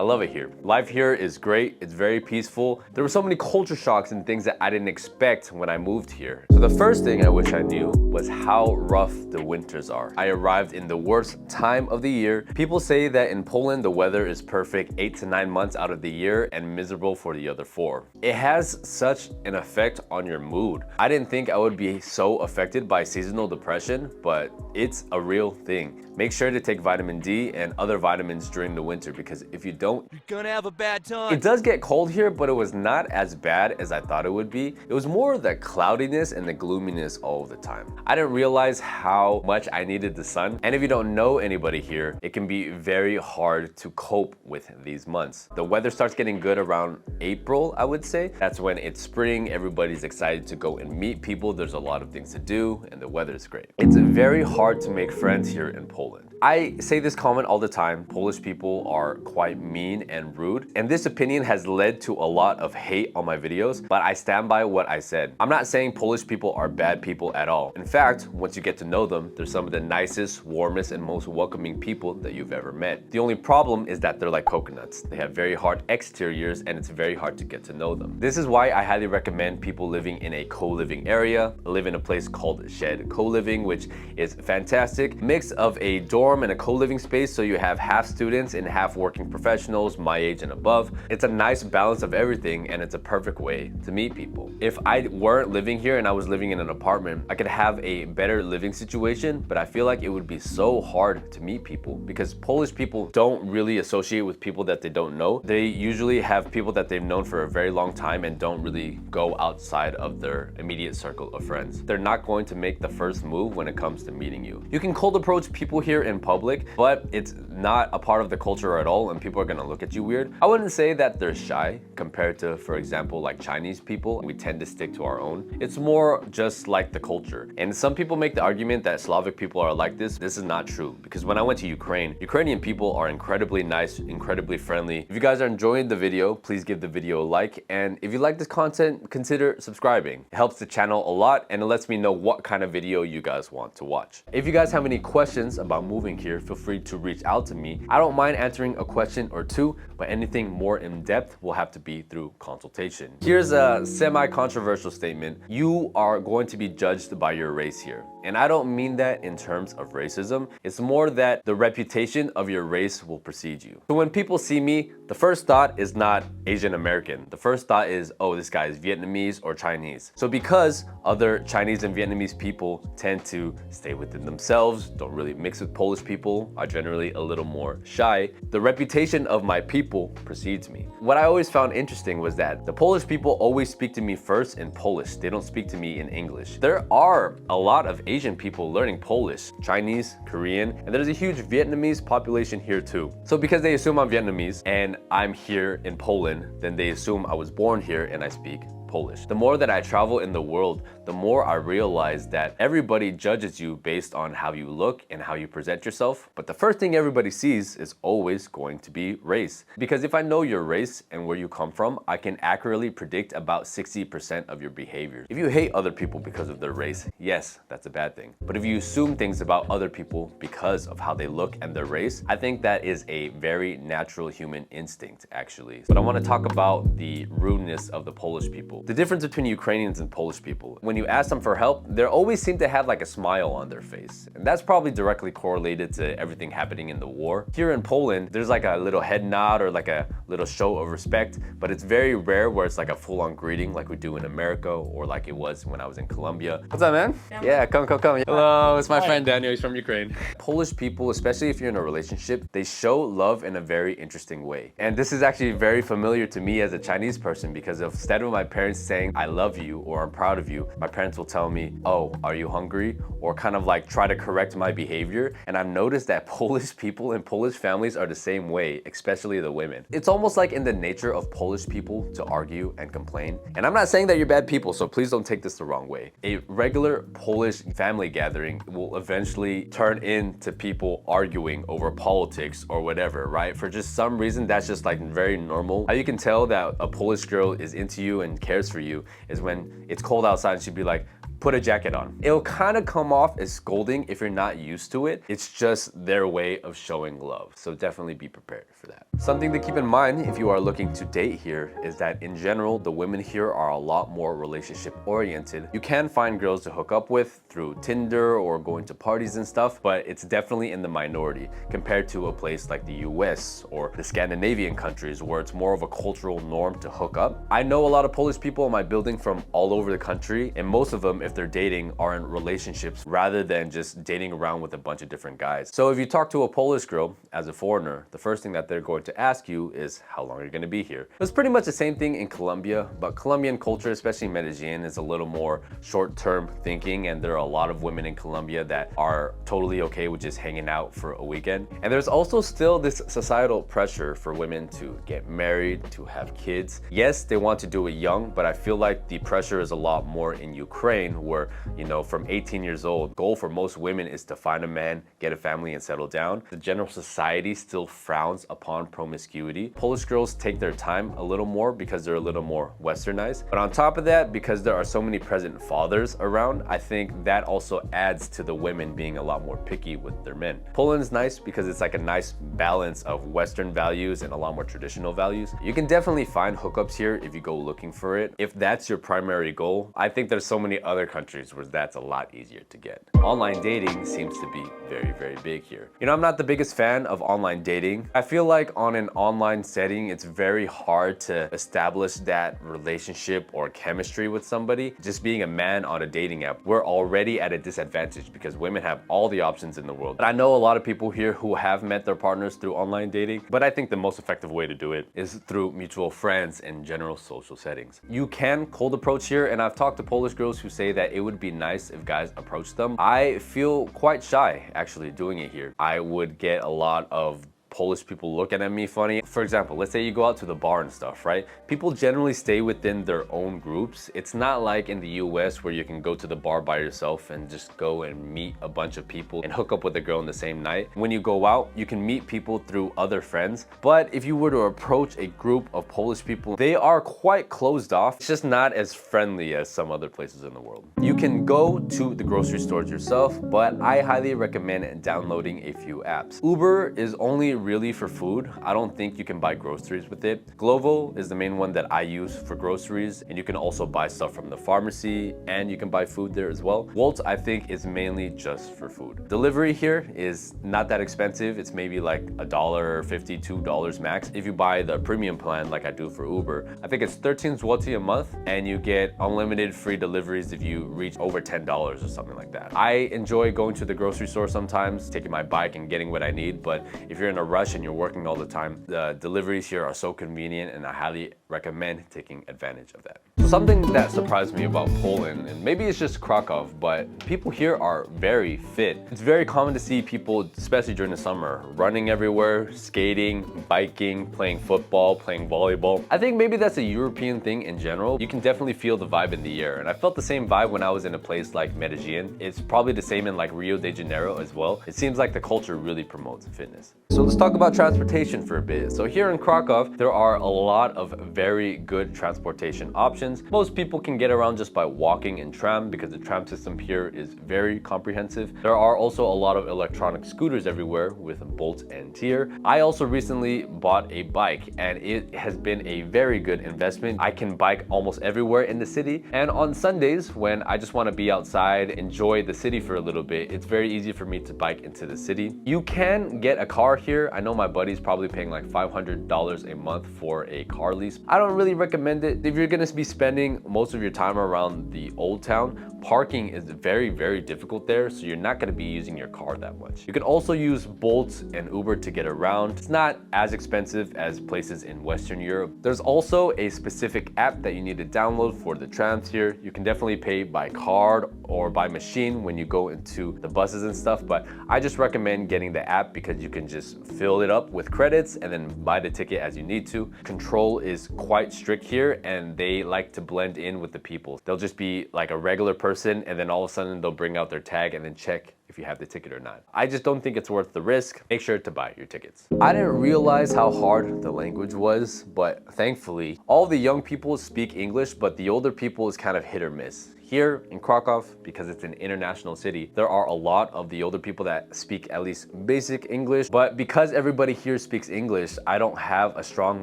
I love it here. Life here is great, it's very peaceful. There were so many culture shocks and things that I didn't expect when I moved here. So the first thing I wish I knew was how rough the winters are. I arrived in the worst time of the year. People say that in Poland the weather is perfect 8 to 9 months out of the year and miserable for the other 4. It has such an effect on your mood. I didn't think I would be so affected by seasonal depression, but it's a real thing. Make sure to take vitamin D and other vitamins during the winter, because if you don't, you're gonna have a bad time. It does get cold here, but it was not as bad as I thought it would be. It was more the cloudiness and the gloominess all the time. I didn't realize how much I needed the sun. And if you don't know anybody here, it can be very hard to cope with these months. The weather starts getting good around April, I would say. That's when it's spring, everybody's excited to go and meet people. There's a lot of things to do and the weather is great. It's very hard to make friends here in Poland. I say this comment all the time. Polish people are quite mean and rude. And this opinion has led to a lot of hate on my videos, but I stand by what I said. I'm not saying Polish people are bad people at all. In fact, once you get to know them, they're some of the nicest, warmest, and most welcoming people that you've ever met. The only problem is that they're like coconuts. They have very hard exteriors and it's very hard to get to know them. This is why I highly recommend people living in a co-living area. I live in a place called Shed Co-living, which is fantastic. Mix of a dorm and a co-living space, so you have half students and half working professionals my age and above. It's a nice balance of everything and it's a perfect way to meet people. If I weren't living here and I was living in an apartment, I could have a better living situation, but I feel like it would be so hard to meet people because Polish people don't really associate with people that they don't know. They usually have people that they've known for a very long time and don't really go outside of their immediate circle of friends. They're not going to make the first move when it comes to meeting you. You can cold approach people here in public, but it's not a part of the culture at all and people are gonna look at you weird. I wouldn't say that they're shy compared to, for example, like Chinese people. We tend to stick to our own. It's more just like the culture. And some people make the argument that Slavic people are like this. This is not true, because when I went to Ukraine, Ukrainian people are incredibly nice, incredibly friendly. If you guys are enjoying the video, please give the video a like. And if you like this content, consider subscribing. It helps the channel a lot and it lets me know what kind of video you guys want to watch. If you guys have any questions about moving here, feel free to reach out to me. I don't mind answering a question or two, but anything more in depth will have to be through consultation. Here's a semi-controversial statement. You are going to be judged by your race here. And I don't mean that in terms of racism. It's more that the reputation of your race will precede you. So when people see me, the first thought is not Asian American. The first thought is, oh, this guy is Vietnamese or Chinese. So because other Chinese and Vietnamese people tend to stay within themselves, don't really mix with Polish people, are generally a little more shy, the reputation of my people precedes me. What I always found interesting was that the Polish people always speak to me first in Polish. They don't speak to me in English. There are a lot of Asian people learning Polish, Chinese, Korean, and there's a huge Vietnamese population here too. So because they assume I'm Vietnamese and I'm here in Poland, then they assume I was born here and I speak Polish. The more that I travel in the world, the more I realize that everybody judges you based on how you look and how you present yourself. But the first thing everybody sees is always going to be race. Because if I know your race and where you come from, I can accurately predict about 60% of your behavior. If you hate other people because of their race, yes, that's a bad thing. But if you assume things about other people because of how they look and their race, I think that is a very natural human instinct, actually. But I want to talk about the rudeness of the Polish people. The difference between Ukrainians and Polish people. When you ask them for help, they always seem to have like a smile on their face. And that's probably directly correlated to everything happening in the war. Here in Poland, there's like a little head nod or like a little show of respect, but it's very rare where it's like a full-on greeting like we do in America or like it was when I was in Colombia. What's up, man? Yeah, come. Hello, it's my friend Daniel, he's from Ukraine. Polish people, especially if you're in a relationship, they show love in a very interesting way. And this is actually very familiar to me as a Chinese person, because instead of my parents saying, I love you or I'm proud of you, my parents will tell me, oh, are you hungry? Or kind of like try to correct my behavior. And I've noticed that Polish people and Polish families are the same way, especially the women. It's almost like in the nature of Polish people to argue and complain. And I'm not saying that you're bad people, so please don't take this the wrong way. A regular Polish family gathering will eventually turn into people arguing over politics or whatever, right? For just some reason, that's just like very normal. How you can tell that a Polish girl is into you and cares for you is when it's cold outside and she'd be like, put a jacket on. It'll kind of come off as scolding if you're not used to it. It's just their way of showing love. So definitely be prepared for that. Something to keep in mind if you are looking to date here is that in general, the women here are a lot more relationship oriented. You can find girls to hook up with through Tinder or going to parties and stuff, but it's definitely in the minority compared to a place like the US or the Scandinavian countries where it's more of a cultural norm to hook up. I know a lot of Polish people in my building from all over the country, and most of them, if they're dating, are in relationships rather than just dating around with a bunch of different guys. So if you talk to a Polish girl as a foreigner, the first thing that they're going to ask you is how long are you going to be here. It's pretty much the same thing in Colombia, but Colombian culture, especially Medellin, is a little more short-term thinking, and there are a lot of women in Colombia that are totally okay with just hanging out for a weekend. And there's also still this societal pressure for women to get married, to have kids. Yes, they want to do it young, but I feel like the pressure is a lot more in Ukraine where, you know, from 18 years old, goal for most women is to find a man, get a family, and settle down. The general society still frowns upon promiscuity. Polish girls take their time a little more because they're a little more westernized. But on top of that, because there are so many present fathers around, I think that also adds to the women being a lot more picky with their men. Poland's nice because it's like a nice balance of Western values and a lot more traditional values. You can definitely find hookups here if you go looking for it. If that's your primary goal, I think there's so many other countries where that's a lot easier to get. Online dating seems to be very, very big here. You know, I'm not the biggest fan of online dating. I feel like on an online setting, it's very hard to establish that relationship or chemistry with somebody. Just being a man on a dating app, we're already at a disadvantage because women have all the options in the world. I know a lot of people here who have met their partners through online dating, but I think the most effective way to do it is through mutual friends and general social settings. You can cold approach here, and I've talked to Polish girls who say that it would be nice if guys approached them. I feel quite shy actually doing it here. I would get a lot of Polish people looking at me funny. For example, let's say you go out to the bar and stuff, right? People generally stay within their own groups. It's not like in the US where you can go to the bar by yourself and just go and meet a bunch of people and hook up with a girl in the same night. When you go out, you can meet people through other friends. But if you were to approach a group of Polish people, they are quite closed off. It's just not as friendly as some other places in the world. You can go to the grocery stores yourself, but I highly recommend downloading a few apps. Uber is only really for food. I don't think you can buy groceries with it. Glovo is the main one that I use for groceries, and you can also buy stuff from the pharmacy, and you can buy food there as well. Wolt, I think, is mainly just for food. Delivery here is not that expensive. It's maybe like $1.50, $2 max. If you buy the premium plan like I do for Uber, I think it's 13 zloty a month, and you get unlimited free deliveries if you reach over $10 or something like that. I enjoy going to the grocery store sometimes, taking my bike and getting what I need, but if you're in a rush and you're working all the time, the deliveries here are so convenient, and I highly recommend taking advantage of that. Something that surprised me about Poland, and maybe it's just Krakow, but people here are very fit. It's very common to see people, especially during the summer, running everywhere, skating, biking, playing football, playing volleyball. I think maybe that's a European thing in general. You can definitely feel the vibe in the air, and I felt the same vibe when I was in a place like Medellin. It's probably the same in like Rio de Janeiro as well. It seems like the culture really promotes fitness. So let's talk about transportation for a bit. So here in Krakow, there are a lot of very good transportation options. Most people can get around just by walking and tram because the tram system here is very comprehensive. There are also a lot of electronic scooters everywhere with Bolt and Tier. I also recently bought a bike, and it has been a very good investment. I can bike almost everywhere in the city, and on Sundays when I just want to be outside, enjoy the city for a little bit, it's very easy for me to bike into the city. You can get a car here. I know my buddy's probably paying like $500 a month for a car lease. I don't really recommend it. If you're gonna be spending most of your time around the old town, parking is very, very difficult there, so you're not gonna be using your car that much. You can also use Bolt and Uber to get around. It's not as expensive as places in Western Europe. There's also a specific app that you need to download for the trams here. You can definitely pay by card or by machine when you go into the buses and stuff, but I just recommend getting the app because you can just fill it up with credits and then buy the ticket as you need to. Control is quite strict here, and they like to blend in with the people. They'll just be like a regular person, and then all of a sudden they'll bring out their tag and then check if you have the ticket or not. I just don't think it's worth the risk. Make sure to buy your tickets. I didn't realize how hard the language was, but thankfully all the young people speak English, but the older people is kind of hit or miss. Here in Krakow, because it's an international city, there are a lot of the older people that speak at least basic English, but because everybody here speaks English, I don't have a strong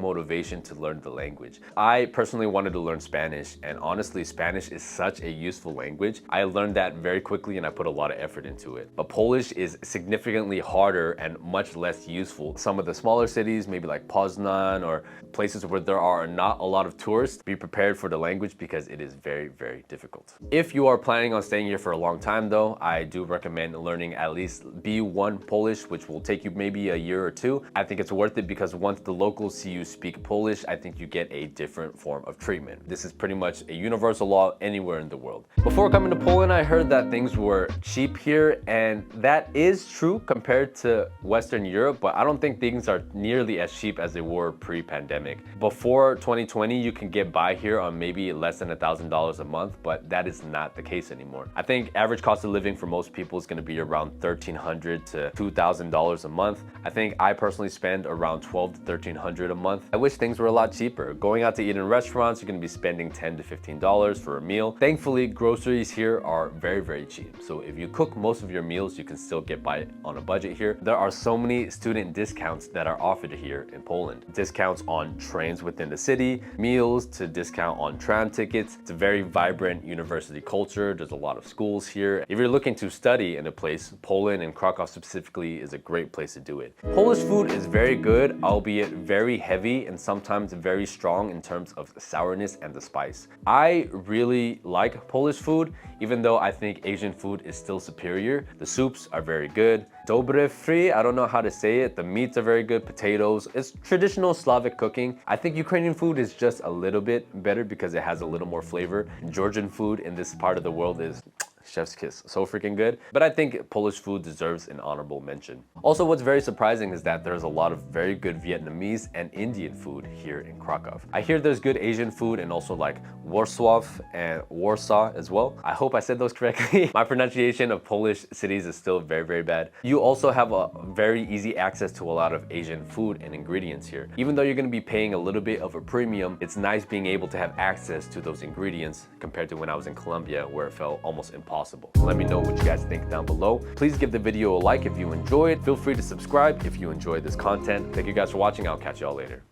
motivation to learn the language. I personally wanted to learn Spanish, and honestly, Spanish is such a useful language. I learned that very quickly and I put a lot of effort into it. But Polish is significantly harder and much less useful. Some of the smaller cities, maybe like Poznan or places where there are not a lot of tourists, be prepared for the language because it is very, very difficult. If you are planning on staying here for a long time though, I do recommend learning at least B1 Polish, which will take you maybe a year or two. I think it's worth it because once the locals see you speak Polish, I think you get a different form of treatment. This is pretty much a universal law anywhere in the world. Before coming to Poland, I heard that things were cheap here, and that is true compared to Western Europe, but I don't think things are nearly as cheap as they were pre-pandemic. Before 2020, you can get by here on maybe less than $1,000 a month, but that is not the case anymore. I think average cost of living for most people is going to be around $1,300 to $2,000 a month. I think I personally spend around $1,200 to $1,300 a month. I wish things were a lot cheaper. Going out to eat in restaurants, you're going to be spending $10 to $15 for a meal. Thankfully, groceries here are very, very cheap. So if you cook most of your meals, you can still get by on a budget here. There are so many student discounts that are offered here in Poland. Discounts on trains within the city, meals to discount on tram tickets. It's a very vibrant university culture. There's a lot of schools here. If you're looking to study in a place, Poland and Krakow specifically is a great place to do it. Polish food is very good, albeit very heavy and sometimes very strong in terms of sourness and the spice. I really like Polish food, even though I think Asian food is still superior. The soups are very good. Dobre fry, I don't know how to say it. The meats are very good, potatoes. It's traditional Slavic cooking. I think Ukrainian food is just a little bit better because it has a little more flavor. Georgian food in this part of the world is chef's kiss, so freaking good. But I think Polish food deserves an honorable mention. Also, what's very surprising is that there's a lot of very good Vietnamese and Indian food here in Krakow. I hear there's good Asian food and also like Wrocław and Warsaw as well. I hope I said those correctly. My pronunciation of Polish cities is still very, very bad. You also have a very easy access to a lot of Asian food and ingredients here. Even though you're going to be paying a little bit of a premium, it's nice being able to have access to those ingredients compared to when I was in Colombia, where it felt almost impossible. Let me know what you guys think down below. Please give the video a like if you enjoyed. Feel free to subscribe if you enjoyed this content. Thank you guys for watching. I'll catch y'all later.